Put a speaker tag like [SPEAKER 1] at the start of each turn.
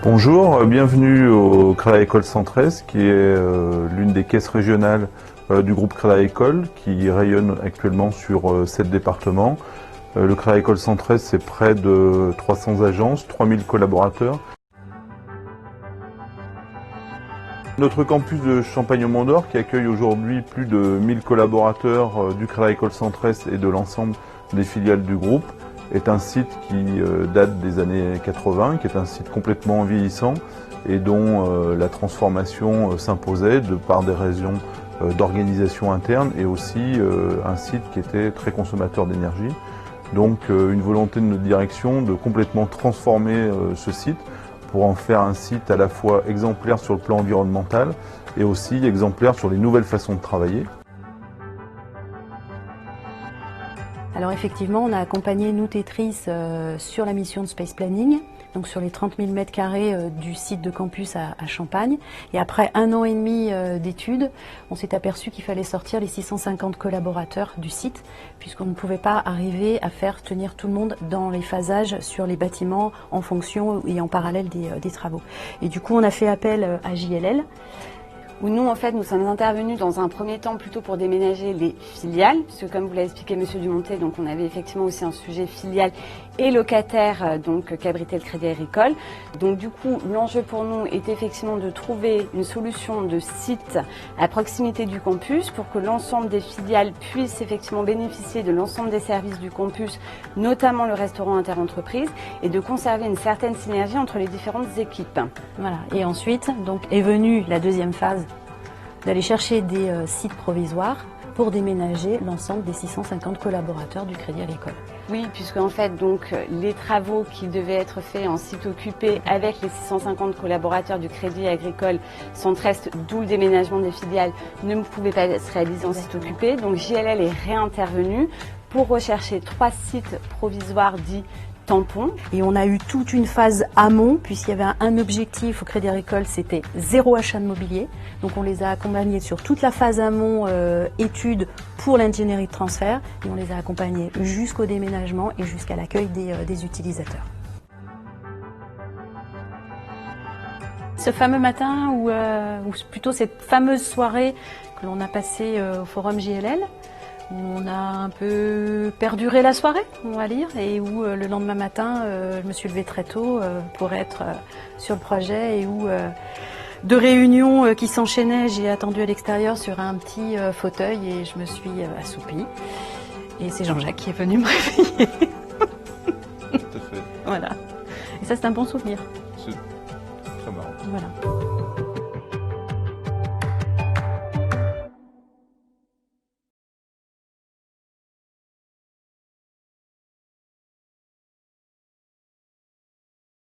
[SPEAKER 1] Bonjour, bienvenue au Crédit Agricole Centre-Est, qui est l'une des caisses régionales du groupe Crédit Agricole, qui rayonne actuellement sur 7 départements. Le Crédit Agricole Centre-Est, c'est près de 300 agences, 3000 collaborateurs. Notre campus de Champagne-au-Mont-d'Or, qui accueille aujourd'hui plus de 1000 collaborateurs du Crédit Agricole Centre-Est et de l'ensemble des filiales du groupe, est un site qui date des années 80, qui est un site complètement vieillissant et dont la transformation s'imposait de par des raisons d'organisation interne et aussi un site qui était très consommateur d'énergie. Donc une volonté de notre direction de complètement transformer ce site pour en faire un site à la fois exemplaire sur le plan environnemental et aussi exemplaire sur les nouvelles façons de travailler.
[SPEAKER 2] Alors effectivement, on a accompagné nous Tetris sur la mission de Space Planning, donc sur les 30 000 m² du site de campus à Champagne. Et après 1 an et demi d'études, on s'est aperçu qu'il fallait sortir les 650 collaborateurs du site, puisqu'on ne pouvait pas arriver à faire tenir tout le monde dans les phasages sur les bâtiments en fonction et en parallèle des travaux. Et du coup, on a fait appel à JLL.
[SPEAKER 3] Où nous, en fait, nous sommes intervenus dans un premier temps plutôt pour déménager les filiales, puisque comme vous l'a expliqué Monsieur Dumontet, donc on avait effectivement aussi un sujet filial et locataire, donc qu'abritait le Crédit Agricole. Donc du coup, l'enjeu pour nous est effectivement de trouver une solution de site à proximité du campus pour que l'ensemble des filiales puissent effectivement bénéficier de l'ensemble des services du campus, notamment le restaurant interentreprise, et de conserver une certaine synergie entre les différentes équipes.
[SPEAKER 2] Voilà. Et ensuite, donc, est venue la deuxième phase d'aller chercher des sites provisoires pour déménager l'ensemble des 650 collaborateurs du Crédit Agricole.
[SPEAKER 3] Oui, puisque en fait, donc, les travaux qui devaient être faits en site occupé avec les 650 collaborateurs du Crédit Agricole Centre-Est, d'où le déménagement des filiales, ne pouvaient pas se réaliser en site occupé. Donc JLL est réintervenu pour rechercher 3 sites provisoires dits tampons.
[SPEAKER 2] Et on a eu toute une phase amont, puisqu'il y avait un objectif au Crédit Agricole, c'était 0 achat de mobilier. Donc on les a accompagnés sur toute la phase amont études pour l'ingénierie de transfert, et on les a accompagnés jusqu'au déménagement et jusqu'à l'accueil des utilisateurs. Ce fameux matin, ou plutôt cette fameuse soirée que l'on a passée au forum JLL, où on a un peu perduré la soirée, on va dire, et où le lendemain matin, je me suis levée très tôt pour être sur le projet, et où de réunions qui s'enchaînaient, j'ai attendu à l'extérieur sur un petit fauteuil et je me suis assoupie. Et c'est Jean-Jacques qui est venu me réveiller.
[SPEAKER 1] Tout à fait.
[SPEAKER 2] Voilà. Et ça, c'est un bon souvenir.
[SPEAKER 1] C'est très marrant.
[SPEAKER 2] Voilà.